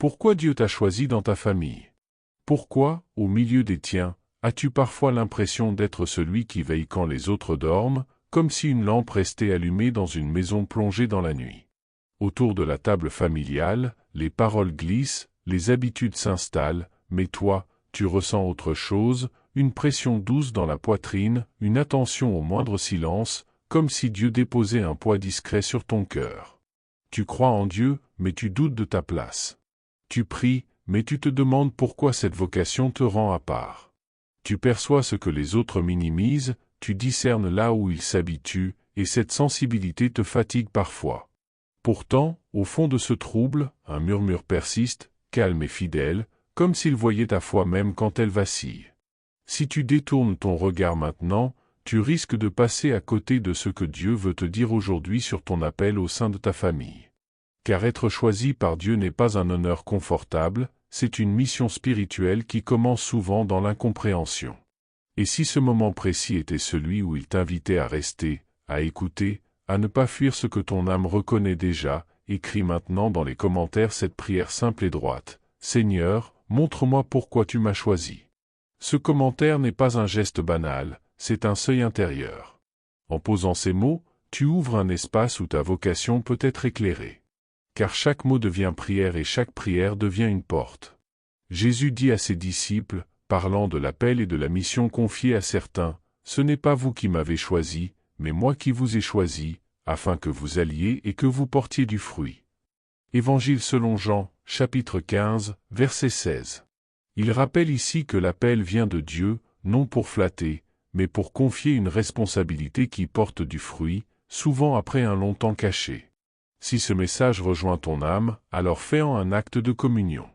Pourquoi Dieu t'a choisi dans ta famille? Pourquoi, au milieu des tiens, as-tu parfois l'impression d'être celui qui veille quand les autres dorment, comme si une lampe restait allumée dans une maison plongée dans la nuit? Autour de la table familiale, les paroles glissent, les habitudes s'installent, mais toi, tu ressens autre chose, une pression douce dans la poitrine, une attention au moindre silence, comme si Dieu déposait un poids discret sur ton cœur. Tu crois en Dieu, mais tu doutes de ta place. Tu pries, mais tu te demandes pourquoi cette vocation te rend à part. Tu perçois ce que les autres minimisent, tu discernes là où ils s'habituent, et cette sensibilité te fatigue parfois. Pourtant, au fond de ce trouble, un murmure persiste, calme et fidèle, comme s'il voyait ta foi même quand elle vacille. Si tu détournes ton regard maintenant, tu risques de passer à côté de ce que Dieu veut te dire aujourd'hui sur ton appel au sein de ta famille. Car être choisi par Dieu n'est pas un honneur confortable, c'est une mission spirituelle qui commence souvent dans l'incompréhension. Et si ce moment précis était celui où il t'invitait à rester, à écouter, à ne pas fuir ce que ton âme reconnaît déjà, écris maintenant dans les commentaires cette prière simple et droite. Seigneur, montre-moi pourquoi tu m'as choisi. Ce commentaire n'est pas un geste banal, c'est un seuil intérieur. En posant ces mots, tu ouvres un espace où ta vocation peut être éclairée. Car chaque mot devient prière et chaque prière devient une porte. Jésus dit à ses disciples, parlant de l'appel et de la mission confiée à certains, « Ce n'est pas vous qui m'avez choisi, mais moi qui vous ai choisi, afin que vous alliez et que vous portiez du fruit. » Évangile selon Jean, chapitre 15, verset 16. Il rappelle ici que l'appel vient de Dieu, non pour flatter, mais pour confier une responsabilité qui porte du fruit, souvent après un long temps caché. Si ce message rejoint ton âme, alors fais-en un acte de communion.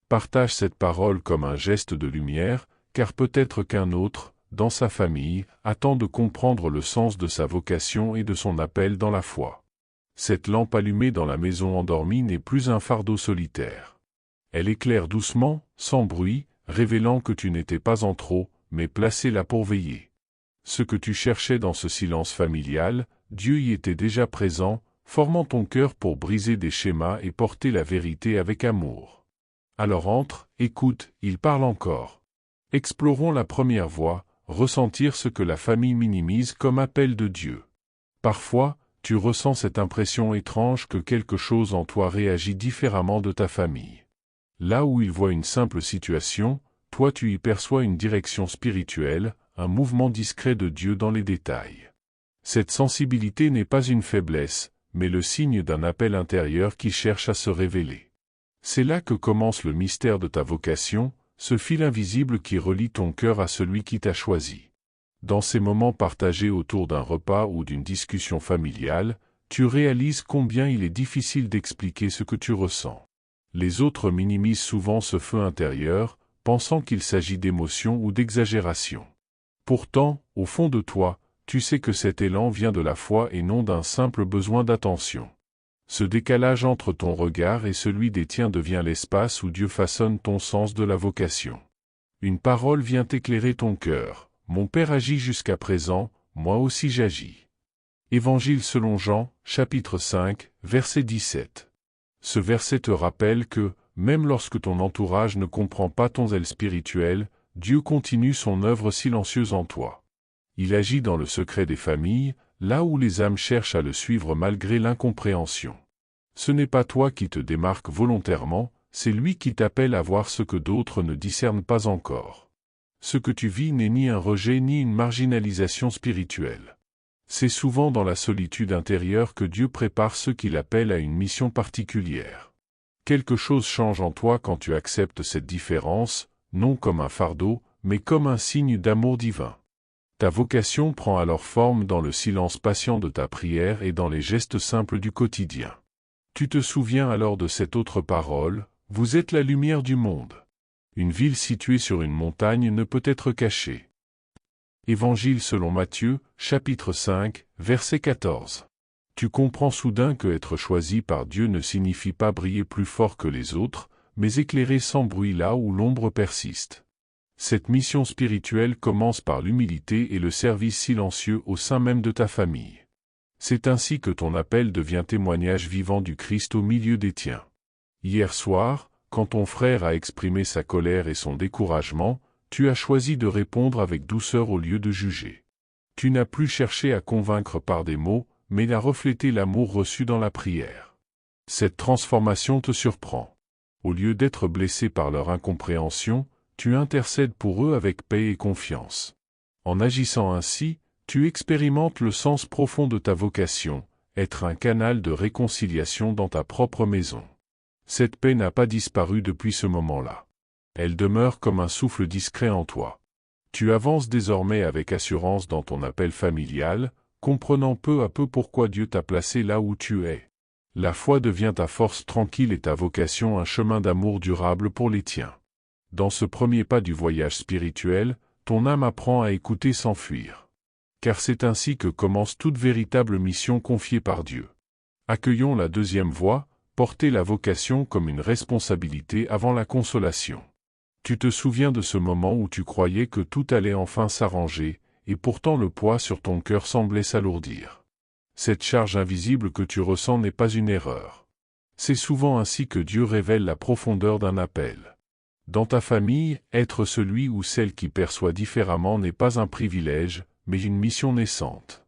Partage cette parole comme un geste de lumière, car peut-être qu'un autre, dans sa famille, attend de comprendre le sens de sa vocation et de son appel dans la foi. Cette lampe allumée dans la maison endormie n'est plus un fardeau solitaire. Elle éclaire doucement, sans bruit, révélant que tu n'étais pas en trop, mais placé là pour veiller. Ce que tu cherchais dans ce silence familial, Dieu y était déjà présent, formant ton cœur pour briser des schémas et porter la vérité avec amour. Alors entre, écoute, il parle encore. Explorons la première voie, ressentir ce que la famille minimise comme appel de Dieu. Parfois, tu ressens cette impression étrange que quelque chose en toi réagit différemment de ta famille. Là où il voit une simple situation, toi tu y perçois une direction spirituelle, un mouvement discret de Dieu dans les détails. Cette sensibilité n'est pas une faiblesse, mais le signe d'un appel intérieur qui cherche à se révéler. C'est là que commence le mystère de ta vocation, ce fil invisible qui relie ton cœur à celui qui t'a choisi. Dans ces moments partagés autour d'un repas ou d'une discussion familiale, tu réalises combien il est difficile d'expliquer ce que tu ressens. Les autres minimisent souvent ce feu intérieur, pensant qu'il s'agit d'émotion ou d'exagération. Pourtant, au fond de toi, tu sais que cet élan vient de la foi et non d'un simple besoin d'attention. Ce décalage entre ton regard et celui des tiens devient l'espace où Dieu façonne ton sens de la vocation. Une parole vient éclairer ton cœur. Mon Père agit jusqu'à présent, moi aussi j'agis. Évangile selon Jean, chapitre 5, verset 17. Ce verset te rappelle que, même lorsque ton entourage ne comprend pas ton zèle spirituel, Dieu continue son œuvre silencieuse en toi. Il agit dans le secret des familles, là où les âmes cherchent à le suivre malgré l'incompréhension. Ce n'est pas toi qui te démarques volontairement, c'est lui qui t'appelle à voir ce que d'autres ne discernent pas encore. Ce que tu vis n'est ni un rejet ni une marginalisation spirituelle. C'est souvent dans la solitude intérieure que Dieu prépare ceux qu'il appelle à une mission particulière. Quelque chose change en toi quand tu acceptes cette différence, non comme un fardeau, mais comme un signe d'amour divin. Ta vocation prend alors forme dans le silence patient de ta prière et dans les gestes simples du quotidien. Tu te souviens alors de cette autre parole, « Vous êtes la lumière du monde ». Une ville située sur une montagne ne peut être cachée. Évangile selon Matthieu, chapitre 5, verset 14. Tu comprends soudain que être choisi par Dieu ne signifie pas briller plus fort que les autres, mais éclairer sans bruit là où l'ombre persiste. Cette mission spirituelle commence par l'humilité et le service silencieux au sein même de ta famille. C'est ainsi que ton appel devient témoignage vivant du Christ au milieu des tiens. Hier soir, quand ton frère a exprimé sa colère et son découragement, tu as choisi de répondre avec douceur au lieu de juger. Tu n'as plus cherché à convaincre par des mots, mais à refléter l'amour reçu dans la prière. Cette transformation te surprend. Au lieu d'être blessé par leur incompréhension, tu intercèdes pour eux avec paix et confiance. En agissant ainsi, tu expérimentes le sens profond de ta vocation, être un canal de réconciliation dans ta propre maison. Cette paix n'a pas disparu depuis ce moment-là. Elle demeure comme un souffle discret en toi. Tu avances désormais avec assurance dans ton appel familial, comprenant peu à peu pourquoi Dieu t'a placé là où tu es. La foi devient ta force tranquille et ta vocation un chemin d'amour durable pour les tiens. Dans ce premier pas du voyage spirituel, ton âme apprend à écouter sans fuir. Car c'est ainsi que commence toute véritable mission confiée par Dieu. Accueillons la deuxième voie, porter la vocation comme une responsabilité avant la consolation. Tu te souviens de ce moment où tu croyais que tout allait enfin s'arranger, et pourtant le poids sur ton cœur semblait s'alourdir. Cette charge invisible que tu ressens n'est pas une erreur. C'est souvent ainsi que Dieu révèle la profondeur d'un appel. Dans ta famille, être celui ou celle qui perçoit différemment n'est pas un privilège, mais une mission naissante.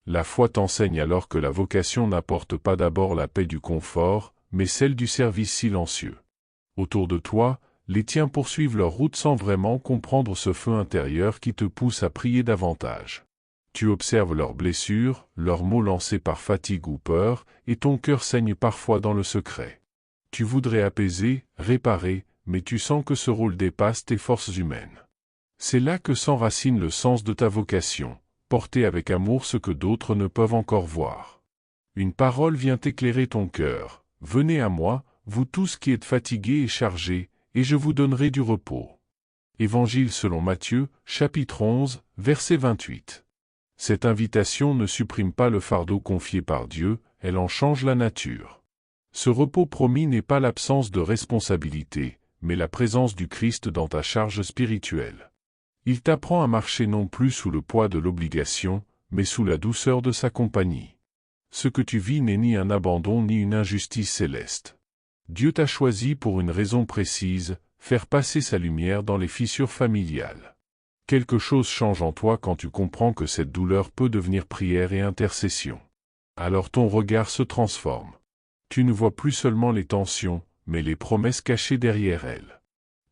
La foi t'enseigne alors que la vocation n'apporte pas d'abord la paix du confort, mais celle du service silencieux. Autour de toi, les tiens poursuivent leur route sans vraiment comprendre ce feu intérieur qui te pousse à prier davantage. Tu observes leurs blessures, leurs mots lancés par fatigue ou peur, et ton cœur saigne parfois dans le secret. Tu voudrais apaiser, réparer, mais tu sens que ce rôle dépasse tes forces humaines. C'est là que s'enracine le sens de ta vocation, porter avec amour ce que d'autres ne peuvent encore voir. Une parole vient éclairer ton cœur. « Venez à moi, vous tous qui êtes fatigués et chargés, et je vous donnerai du repos. » Évangile selon Matthieu, chapitre 11, verset 28. Cette invitation ne supprime pas le fardeau confié par Dieu, elle en change la nature. Ce repos promis n'est pas l'absence de responsabilité, mais la présence du Christ dans ta charge spirituelle. Il t'apprend à marcher non plus sous le poids de l'obligation, mais sous la douceur de sa compagnie. Ce que tu vis n'est ni un abandon ni une injustice céleste. Dieu t'a choisi pour une raison précise, faire passer sa lumière dans les fissures familiales. Quelque chose change en toi quand tu comprends que cette douleur peut devenir prière et intercession. Alors ton regard se transforme. Tu ne vois plus seulement les tensions, mais les promesses cachées derrière elles.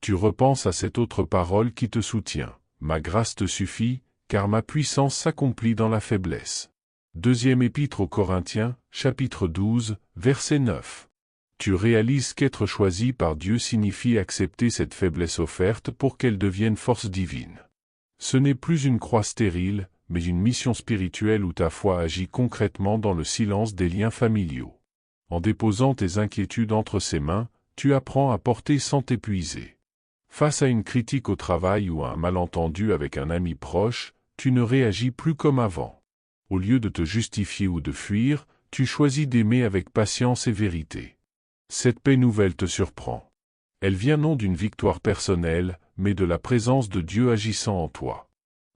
Tu repenses à cette autre parole qui te soutient. Ma grâce te suffit, car ma puissance s'accomplit dans la faiblesse. Deuxième épître aux Corinthiens, chapitre 12, verset 9. Tu réalises qu'être choisi par Dieu signifie accepter cette faiblesse offerte pour qu'elle devienne force divine. Ce n'est plus une croix stérile, mais une mission spirituelle où ta foi agit concrètement dans le silence des liens familiaux. En déposant tes inquiétudes entre ses mains, tu apprends à porter sans t'épuiser. Face à une critique au travail ou à un malentendu avec un ami proche, tu ne réagis plus comme avant. Au lieu de te justifier ou de fuir, tu choisis d'aimer avec patience et vérité. Cette paix nouvelle te surprend. Elle vient non d'une victoire personnelle, mais de la présence de Dieu agissant en toi.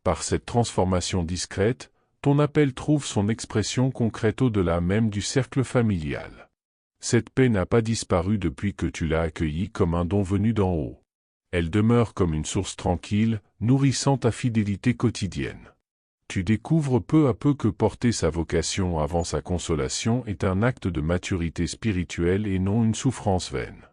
Par cette transformation discrète, ton appel trouve son expression concrète au-delà même du cercle familial. Cette paix n'a pas disparu depuis que tu l'as accueillie comme un don venu d'en haut. Elle demeure comme une source tranquille, nourrissant ta fidélité quotidienne. Tu découvres peu à peu que porter sa vocation avant sa consolation est un acte de maturité spirituelle et non une souffrance vaine.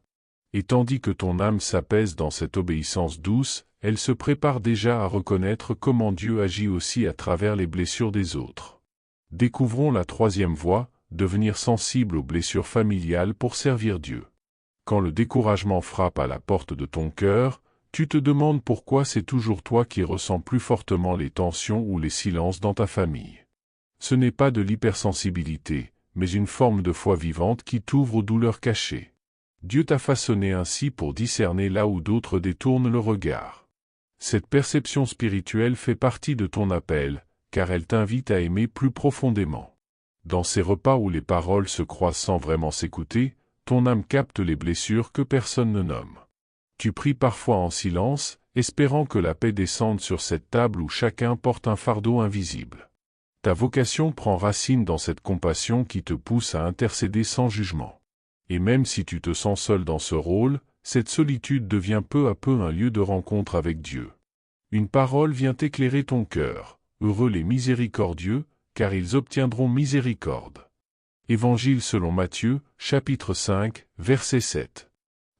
Et tandis que ton âme s'apaise dans cette obéissance douce, elle se prépare déjà à reconnaître comment Dieu agit aussi à travers les blessures des autres. Découvrons la troisième voie, devenir sensible aux blessures familiales pour servir Dieu. Quand le découragement frappe à la porte de ton cœur, tu te demandes pourquoi c'est toujours toi qui ressens plus fortement les tensions ou les silences dans ta famille. Ce n'est pas de l'hypersensibilité, mais une forme de foi vivante qui t'ouvre aux douleurs cachées. Dieu t'a façonné ainsi pour discerner là où d'autres détournent le regard. Cette perception spirituelle fait partie de ton appel, car elle t'invite à aimer plus profondément. Dans ces repas où les paroles se croisent sans vraiment s'écouter, ton âme capte les blessures que personne ne nomme. Tu pries parfois en silence, espérant que la paix descende sur cette table où chacun porte un fardeau invisible. Ta vocation prend racine dans cette compassion qui te pousse à intercéder sans jugement. Et même si tu te sens seul dans ce rôle, cette solitude devient peu à peu un lieu de rencontre avec Dieu. Une parole vient éclairer ton cœur. Heureux les miséricordieux, car ils obtiendront miséricorde. Évangile selon Matthieu, chapitre 5, verset 7.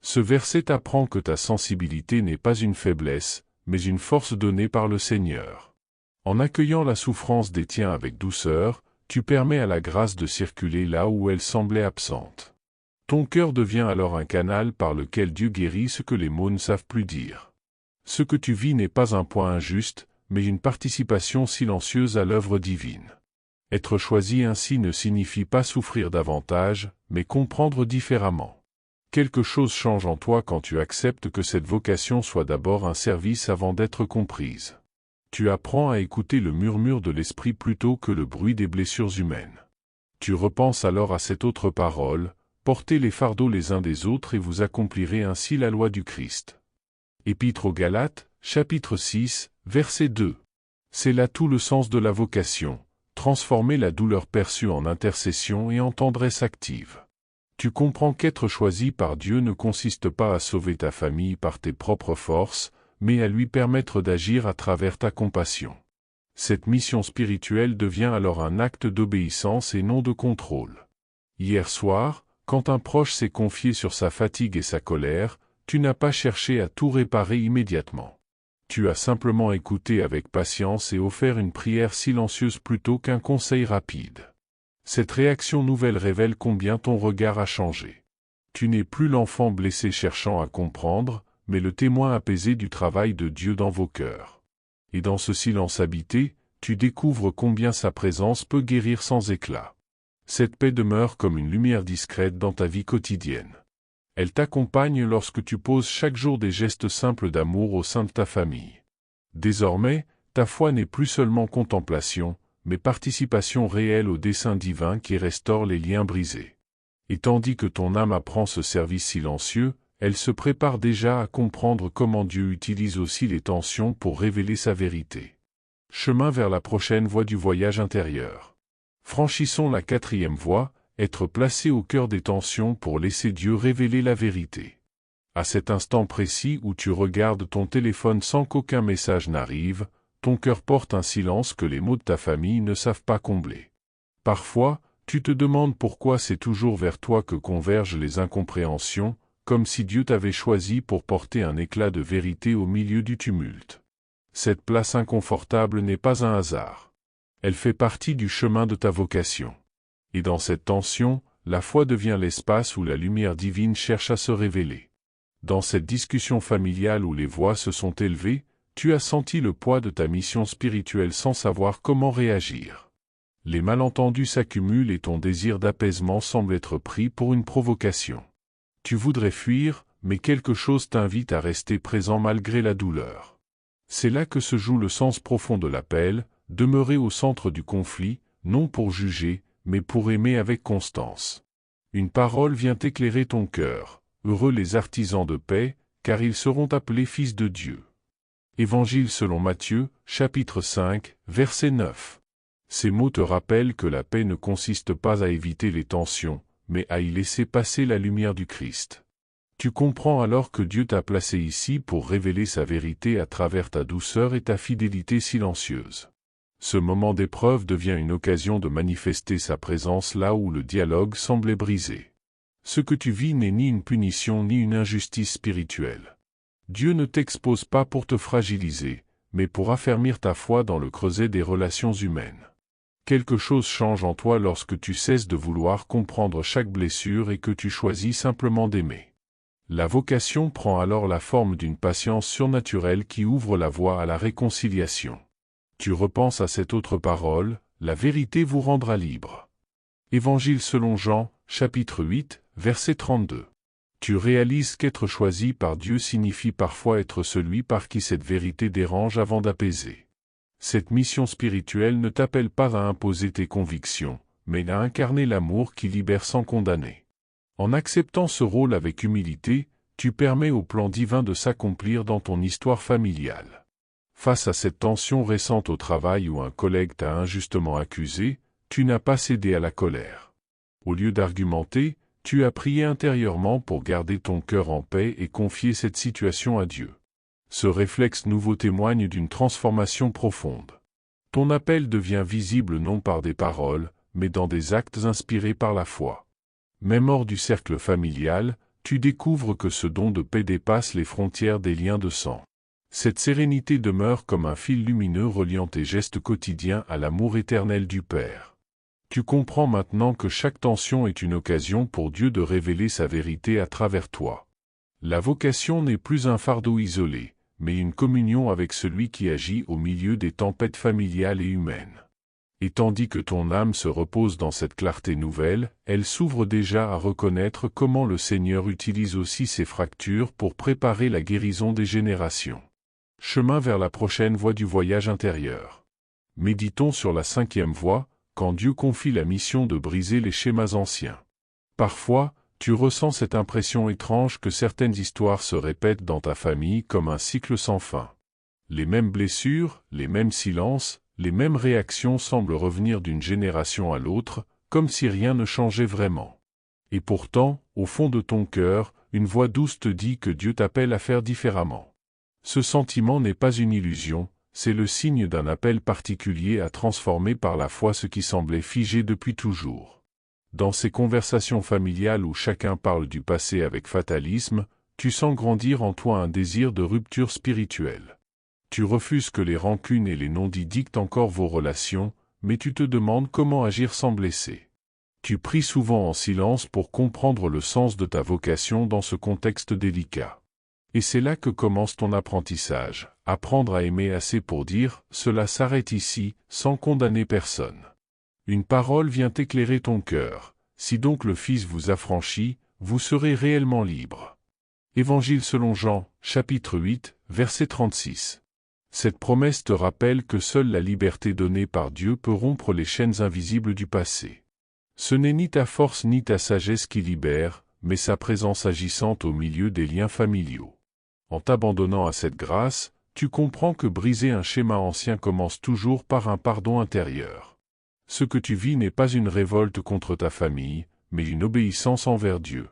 Ce verset t'apprend que ta sensibilité n'est pas une faiblesse, mais une force donnée par le Seigneur. En accueillant la souffrance des tiens avec douceur, tu permets à la grâce de circuler là où elle semblait absente. Ton cœur devient alors un canal par lequel Dieu guérit ce que les mots ne savent plus dire. Ce que tu vis n'est pas un point injuste, mais une participation silencieuse à l'œuvre divine. Être choisi ainsi ne signifie pas souffrir davantage, mais comprendre différemment. Quelque chose change en toi quand tu acceptes que cette vocation soit d'abord un service avant d'être comprise. Tu apprends à écouter le murmure de l'esprit plutôt que le bruit des blessures humaines. Tu repenses alors à cette autre parole, portez les fardeaux les uns des autres et vous accomplirez ainsi la loi du Christ. Épître aux Galates, chapitre 6, verset 2. C'est là tout le sens de la vocation, transformer la douleur perçue en intercession et en tendresse active. Tu comprends qu'être choisi par Dieu ne consiste pas à sauver ta famille par tes propres forces, mais à lui permettre d'agir à travers ta compassion. Cette mission spirituelle devient alors un acte d'obéissance et non de contrôle. Hier soir, quand un proche s'est confié sur sa fatigue et sa colère, tu n'as pas cherché à tout réparer immédiatement. Tu as simplement écouté avec patience et offert une prière silencieuse plutôt qu'un conseil rapide. Cette réaction nouvelle révèle combien ton regard a changé. Tu n'es plus l'enfant blessé cherchant à comprendre, mais le témoin apaisé du travail de Dieu dans vos cœurs. Et dans ce silence habité, tu découvres combien sa présence peut guérir sans éclat. Cette paix demeure comme une lumière discrète dans ta vie quotidienne. Elle t'accompagne lorsque tu poses chaque jour des gestes simples d'amour au sein de ta famille. Désormais, ta foi n'est plus seulement contemplation, mais participation réelle au dessein divin qui restaure les liens brisés. Et tandis que ton âme apprend ce service silencieux, elle se prépare déjà à comprendre comment Dieu utilise aussi les tensions pour révéler sa vérité. Chemin vers la prochaine voie du voyage intérieur. Franchissons la 4e voie, être placé au cœur des tensions pour laisser Dieu révéler la vérité. À cet instant précis où tu regardes ton téléphone sans qu'aucun message n'arrive, ton cœur porte un silence que les mots de ta famille ne savent pas combler. Parfois, tu te demandes pourquoi c'est toujours vers toi que convergent les incompréhensions, comme si Dieu t'avait choisi pour porter un éclat de vérité au milieu du tumulte. Cette place inconfortable n'est pas un hasard. Elle fait partie du chemin de ta vocation. Et dans cette tension, la foi devient l'espace où la lumière divine cherche à se révéler. Dans cette discussion familiale où les voix se sont élevées, tu as senti le poids de ta mission spirituelle sans savoir comment réagir. Les malentendus s'accumulent et ton désir d'apaisement semble être pris pour une provocation. Tu voudrais fuir, mais quelque chose t'invite à rester présent malgré la douleur. C'est là que se joue le sens profond de l'appel, demeurer au centre du conflit, non pour juger, mais pour aimer avec constance. Une parole vient éclairer ton cœur. Heureux les artisans de paix, car ils seront appelés fils de Dieu. Évangile selon Matthieu, chapitre 5, verset 9. Ces mots te rappellent que la paix ne consiste pas à éviter les tensions, mais à y laisser passer la lumière du Christ. Tu comprends alors que Dieu t'a placé ici pour révéler sa vérité à travers ta douceur et ta fidélité silencieuse. Ce moment d'épreuve devient une occasion de manifester sa présence là où le dialogue semblait brisé. Ce que tu vis n'est ni une punition ni une injustice spirituelle. Dieu ne t'expose pas pour te fragiliser, mais pour affermir ta foi dans le creuset des relations humaines. Quelque chose change en toi lorsque tu cesses de vouloir comprendre chaque blessure et que tu choisis simplement d'aimer. La vocation prend alors la forme d'une patience surnaturelle qui ouvre la voie à la réconciliation. Tu repenses à cette autre parole, la vérité vous rendra libre. Évangile selon Jean, chapitre 8, verset 32. Tu réalises qu'être choisi par Dieu signifie parfois être celui par qui cette vérité dérange avant d'apaiser. Cette mission spirituelle ne t'appelle pas à imposer tes convictions, mais à incarner l'amour qui libère sans condamner. En acceptant ce rôle avec humilité, tu permets au plan divin de s'accomplir dans ton histoire familiale. Face à cette tension récente au travail où un collègue t'a injustement accusé, tu n'as pas cédé à la colère. Au lieu d'argumenter, Tu as prié intérieurement pour garder ton cœur en paix et confier cette situation à Dieu. Ce réflexe nouveau témoigne d'une transformation profonde. Ton appel devient visible non par des paroles, mais dans des actes inspirés par la foi. Même hors du cercle familial, tu découvres que ce don de paix dépasse les frontières des liens de sang. Cette sérénité demeure comme un fil lumineux reliant tes gestes quotidiens à l'amour éternel du Père. Tu comprends maintenant que chaque tension est une occasion pour Dieu de révéler sa vérité à travers toi. La vocation n'est plus un fardeau isolé, mais une communion avec celui qui agit au milieu des tempêtes familiales et humaines. Et tandis que ton âme se repose dans cette clarté nouvelle, elle s'ouvre déjà à reconnaître comment le Seigneur utilise aussi ces fractures pour préparer la guérison des générations. Chemin vers la prochaine voie du voyage intérieur. Méditons sur la 5e voie, quand Dieu confie la mission de briser les schémas anciens. Parfois, tu ressens cette impression étrange que certaines histoires se répètent dans ta famille comme un cycle sans fin. Les mêmes blessures, les mêmes silences, les mêmes réactions semblent revenir d'une génération à l'autre, comme si rien ne changeait vraiment. Et pourtant, au fond de ton cœur, une voix douce te dit que Dieu t'appelle à faire différemment. Ce sentiment n'est pas une illusion, c'est le signe d'un appel particulier à transformer par la foi ce qui semblait figé depuis toujours. Dans ces conversations familiales où chacun parle du passé avec fatalisme, tu sens grandir en toi un désir de rupture spirituelle. Tu refuses que les rancunes et les non-dits dictent encore vos relations, mais tu te demandes comment agir sans blesser. Tu pries souvent en silence pour comprendre le sens de ta vocation dans ce contexte délicat. Et c'est là que commence ton apprentissage, apprendre à aimer assez pour dire « cela s'arrête ici » sans condamner personne. Une parole vient éclairer ton cœur. Si donc le Fils vous affranchit, vous serez réellement libre. Évangile selon Jean, chapitre 8, verset 36. Cette promesse te rappelle que seule la liberté donnée par Dieu peut rompre les chaînes invisibles du passé. Ce n'est ni ta force ni ta sagesse qui libère, mais sa présence agissante au milieu des liens familiaux. En t'abandonnant à cette grâce, tu comprends que briser un schéma ancien commence toujours par un pardon intérieur. Ce que tu vis n'est pas une révolte contre ta famille, mais une obéissance envers Dieu.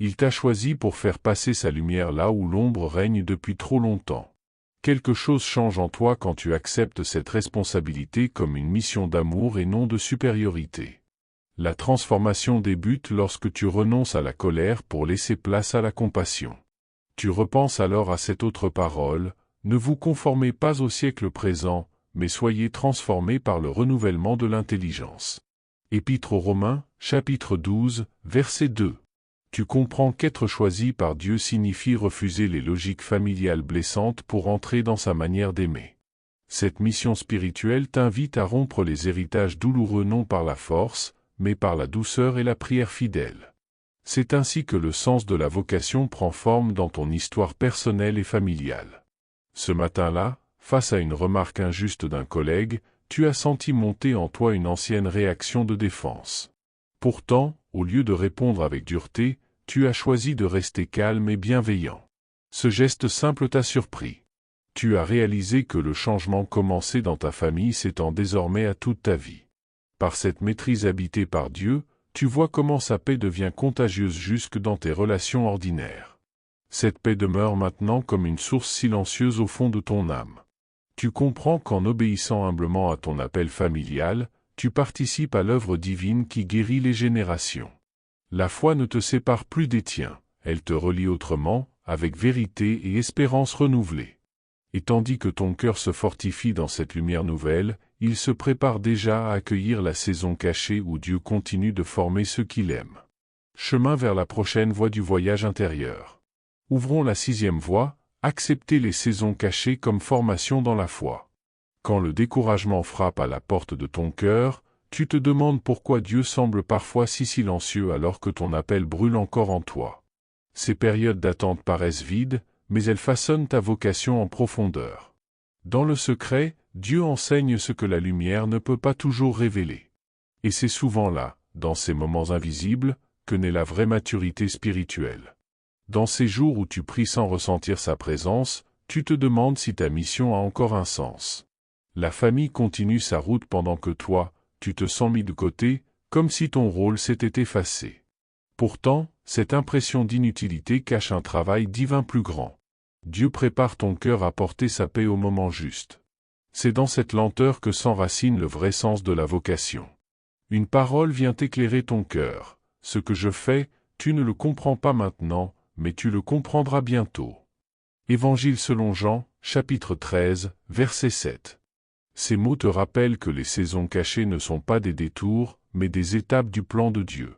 Il t'a choisi pour faire passer sa lumière là où l'ombre règne depuis trop longtemps. Quelque chose change en toi quand tu acceptes cette responsabilité comme une mission d'amour et non de supériorité. La transformation débute lorsque tu renonces à la colère pour laisser place à la compassion. Tu repenses alors à cette autre parole, ne vous conformez pas au siècle présent, mais soyez transformés par le renouvellement de l'intelligence. Épître aux Romains, chapitre 12, verset 2. Tu comprends qu'être choisi par Dieu signifie refuser les logiques familiales blessantes pour entrer dans sa manière d'aimer. Cette mission spirituelle t'invite à rompre les héritages douloureux non par la force, mais par la douceur et la prière fidèle. C'est ainsi que le sens de la vocation prend forme dans ton histoire personnelle et familiale. Ce matin-là, face à une remarque injuste d'un collègue, tu as senti monter en toi une ancienne réaction de défense. Pourtant, au lieu de répondre avec dureté, tu as choisi de rester calme et bienveillant. Ce geste simple t'a surpris. Tu as réalisé que le changement commencé dans ta famille s'étend désormais à toute ta vie. Par cette maîtrise habitée par Dieu, tu vois comment sa paix devient contagieuse jusque dans tes relations ordinaires. Cette paix demeure maintenant comme une source silencieuse au fond de ton âme. Tu comprends qu'en obéissant humblement à ton appel familial, tu participes à l'œuvre divine qui guérit les générations. La foi ne te sépare plus des tiens, elle te relie autrement, avec vérité et espérance renouvelée. Et tandis que ton cœur se fortifie dans cette lumière nouvelle, il se prépare déjà à accueillir la saison cachée où Dieu continue de former ceux qu'il aime. Chemin vers la prochaine voie du voyage intérieur. Ouvrons la 6e voie, accepter les saisons cachées comme formation dans la foi. Quand le découragement frappe à la porte de ton cœur, tu te demandes pourquoi Dieu semble parfois si silencieux alors que ton appel brûle encore en toi. Ces périodes d'attente paraissent vides, mais elles façonnent ta vocation en profondeur. Dans le secret, Dieu enseigne ce que la lumière ne peut pas toujours révéler. Et c'est souvent là, dans ces moments invisibles, que naît la vraie maturité spirituelle. Dans ces jours où tu pries sans ressentir sa présence, tu te demandes si ta mission a encore un sens. La famille continue sa route pendant que toi, tu te sens mis de côté, comme si ton rôle s'était effacé. Pourtant, cette impression d'inutilité cache un travail divin plus grand. Dieu prépare ton cœur à porter sa paix au moment juste. C'est dans cette lenteur que s'enracine le vrai sens de la vocation. Une parole vient éclairer ton cœur. Ce que je fais, tu ne le comprends pas maintenant, mais tu le comprendras bientôt. Évangile selon Jean, chapitre 13, verset 7. Ces mots te rappellent que les saisons cachées ne sont pas des détours, mais des étapes du plan de Dieu.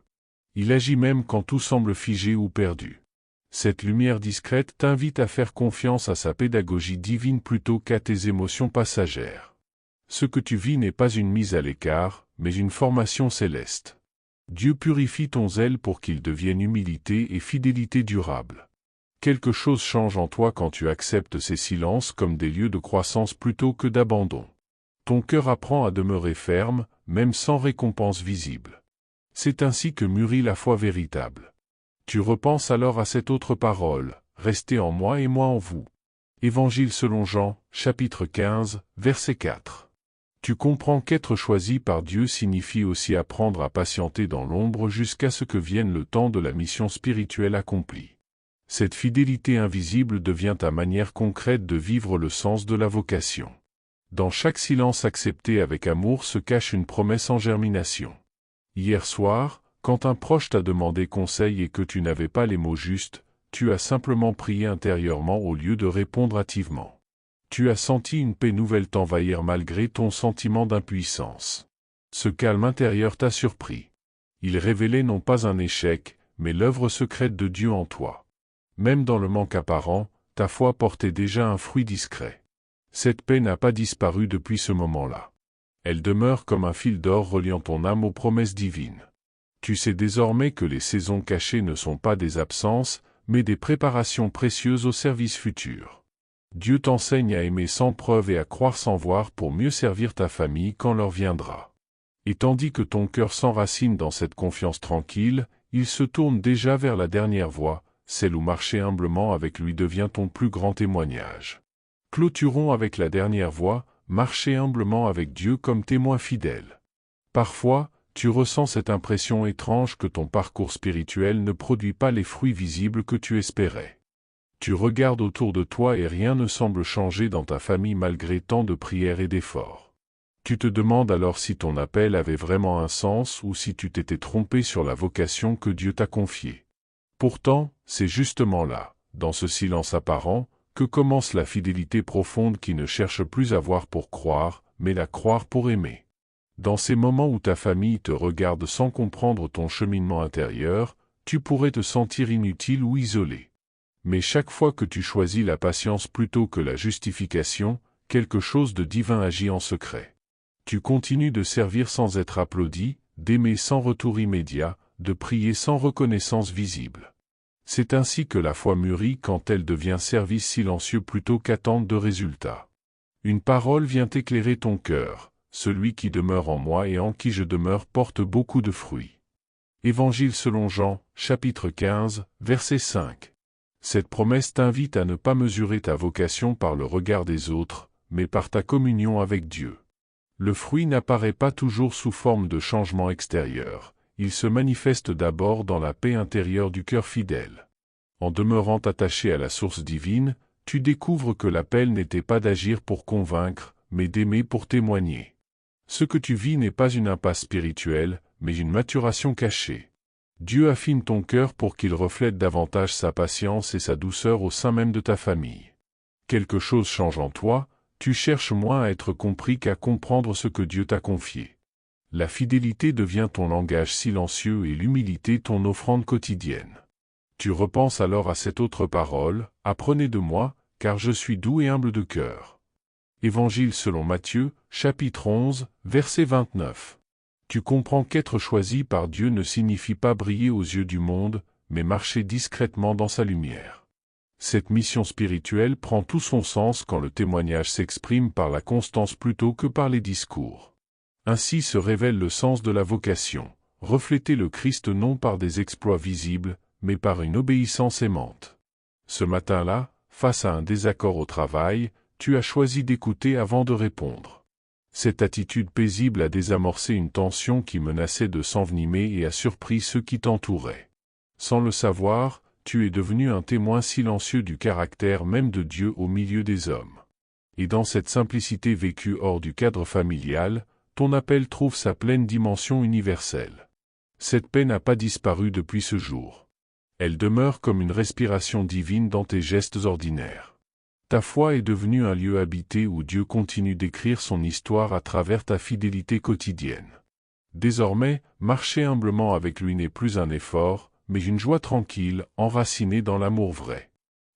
Il agit même quand tout semble figé ou perdu. Cette lumière discrète t'invite à faire confiance à sa pédagogie divine plutôt qu'à tes émotions passagères. Ce que tu vis n'est pas une mise à l'écart, mais une formation céleste. Dieu purifie ton zèle pour qu'il devienne humilité et fidélité durable. Quelque chose change en toi quand tu acceptes ces silences comme des lieux de croissance plutôt que d'abandon. Ton cœur apprend à demeurer ferme, même sans récompense visible. C'est ainsi que mûrit la foi véritable. Tu repenses alors à cette autre parole, « Restez en moi et moi en vous ». Évangile selon Jean, chapitre 15, verset 4. Tu comprends qu'être choisi par Dieu signifie aussi apprendre à patienter dans l'ombre jusqu'à ce que vienne le temps de la mission spirituelle accomplie. Cette fidélité invisible devient ta manière concrète de vivre le sens de la vocation. Dans chaque silence accepté avec amour se cache une promesse en germination. Hier soir, quand un proche t'a demandé conseil et que tu n'avais pas les mots justes, tu as simplement prié intérieurement au lieu de répondre hâtivement. Tu as senti une paix nouvelle t'envahir malgré ton sentiment d'impuissance. Ce calme intérieur t'a surpris. Il révélait non pas un échec, mais l'œuvre secrète de Dieu en toi. Même dans le manque apparent, ta foi portait déjà un fruit discret. Cette paix n'a pas disparu depuis ce moment-là. Elle demeure comme un fil d'or reliant ton âme aux promesses divines. Tu sais désormais que les saisons cachées ne sont pas des absences, mais des préparations précieuses au service futur. Dieu t'enseigne à aimer sans preuve et à croire sans voir pour mieux servir ta famille quand l'heure viendra. Et tandis que ton cœur s'enracine dans cette confiance tranquille, il se tourne déjà vers la dernière voie, celle où marcher humblement avec lui devient ton plus grand témoignage. Clôturons avec la dernière voie, marcher humblement avec Dieu comme témoin fidèle. Parfois, tu ressens cette impression étrange que ton parcours spirituel ne produit pas les fruits visibles que tu espérais. Tu regardes autour de toi et rien ne semble changer dans ta famille malgré tant de prières et d'efforts. Tu te demandes alors si ton appel avait vraiment un sens ou si tu t'étais trompé sur la vocation que Dieu t'a confiée. Pourtant, c'est justement là, dans ce silence apparent, que commence la fidélité profonde qui ne cherche plus à voir pour croire, mais à croire pour aimer. Dans ces moments où ta famille te regarde sans comprendre ton cheminement intérieur, tu pourrais te sentir inutile ou isolé. Mais chaque fois que tu choisis la patience plutôt que la justification, quelque chose de divin agit en secret. Tu continues de servir sans être applaudi, d'aimer sans retour immédiat, de prier sans reconnaissance visible. C'est ainsi que la foi mûrit quand elle devient service silencieux plutôt qu'attente de résultats. Une parole vient éclairer ton cœur. Celui qui demeure en moi et en qui je demeure porte beaucoup de fruits. Évangile selon Jean, chapitre 15, verset 5. Cette promesse t'invite à ne pas mesurer ta vocation par le regard des autres, mais par ta communion avec Dieu. Le fruit n'apparaît pas toujours sous forme de changement extérieur, il se manifeste d'abord dans la paix intérieure du cœur fidèle. En demeurant attaché à la source divine, tu découvres que l'appel n'était pas d'agir pour convaincre, mais d'aimer pour témoigner. Ce que tu vis n'est pas une impasse spirituelle, mais une maturation cachée. Dieu affine ton cœur pour qu'il reflète davantage sa patience et sa douceur au sein même de ta famille. Quelque chose change en toi, tu cherches moins à être compris qu'à comprendre ce que Dieu t'a confié. La fidélité devient ton langage silencieux et l'humilité ton offrande quotidienne. Tu repenses alors à cette autre parole, « Apprenez de moi, car je suis doux et humble de cœur ». Évangile selon Matthieu, chapitre 11, verset 29. Tu comprends qu'être choisi par Dieu ne signifie pas briller aux yeux du monde, mais marcher discrètement dans sa lumière. Cette mission spirituelle prend tout son sens quand le témoignage s'exprime par la constance plutôt que par les discours. Ainsi se révèle le sens de la vocation, refléter le Christ non par des exploits visibles, mais par une obéissance aimante. Ce matin-là, face à un désaccord au travail, tu as choisi d'écouter avant de répondre. Cette attitude paisible a désamorcé une tension qui menaçait de s'envenimer et a surpris ceux qui t'entouraient. Sans le savoir, tu es devenu un témoin silencieux du caractère même de Dieu au milieu des hommes. Et dans cette simplicité vécue hors du cadre familial, ton appel trouve sa pleine dimension universelle. Cette paix n'a pas disparu depuis ce jour. Elle demeure comme une respiration divine dans tes gestes ordinaires. Ta foi est devenue un lieu habité où Dieu continue d'écrire son histoire à travers ta fidélité quotidienne. Désormais, marcher humblement avec lui n'est plus un effort, mais une joie tranquille, enracinée dans l'amour vrai.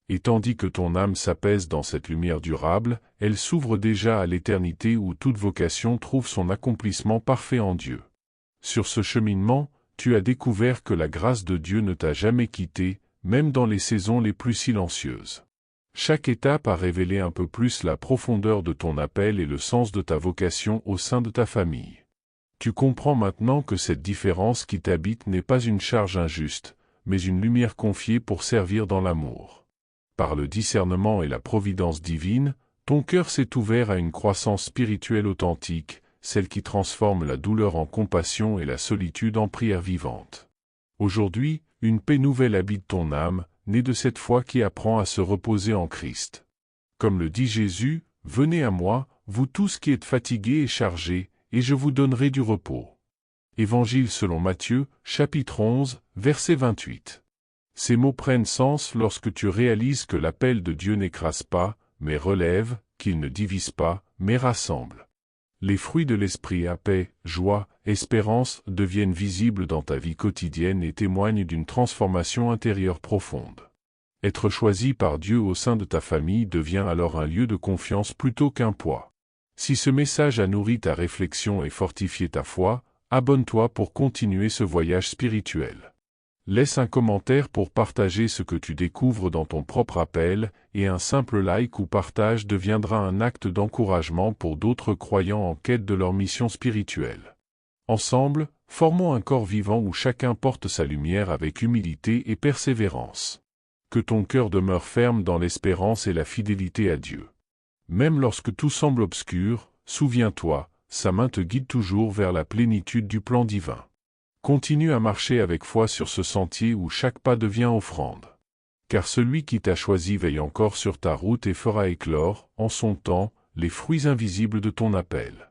Et tandis que ton âme s'apaise dans cette lumière durable, elle s'ouvre déjà à l'éternité où toute vocation trouve son accomplissement parfait en Dieu. Sur ce cheminement, tu as découvert que la grâce de Dieu ne t'a jamais quitté, même dans les saisons les plus silencieuses. Chaque étape a révélé un peu plus la profondeur de ton appel et le sens de ta vocation au sein de ta famille. Tu comprends maintenant que cette différence qui t'habite n'est pas une charge injuste, mais une lumière confiée pour servir dans l'amour. Par le discernement et la providence divine, ton cœur s'est ouvert à une croissance spirituelle authentique, celle qui transforme la douleur en compassion et la solitude en prière vivante. Aujourd'hui, une paix nouvelle habite ton âme, née de cette foi qui apprend à se reposer en Christ. Comme le dit Jésus, « Venez à moi, vous tous qui êtes fatigués et chargés, et je vous donnerai du repos. » Évangile selon Matthieu, chapitre 11, verset 28. Ces mots prennent sens lorsque tu réalises que l'appel de Dieu n'écrase pas, mais relève, qu'il ne divise pas, mais rassemble. Les fruits de l'esprit à paix, joie, espérance deviennent visibles dans ta vie quotidienne et témoignent d'une transformation intérieure profonde. Être choisi par Dieu au sein de ta famille devient alors un lieu de confiance plutôt qu'un poids. Si ce message a nourri ta réflexion et fortifié ta foi, abonne-toi pour continuer ce voyage spirituel. Laisse un commentaire pour partager ce que tu découvres dans ton propre appel, et un simple like ou partage deviendra un acte d'encouragement pour d'autres croyants en quête de leur mission spirituelle. Ensemble, formons un corps vivant où chacun porte sa lumière avec humilité et persévérance. Que ton cœur demeure ferme dans l'espérance et la fidélité à Dieu. Même lorsque tout semble obscur, souviens-toi, sa main te guide toujours vers la plénitude du plan divin. Continue à marcher avec foi sur ce sentier où chaque pas devient offrande. Car celui qui t'a choisi veille encore sur ta route et fera éclore, en son temps, les fruits invisibles de ton appel.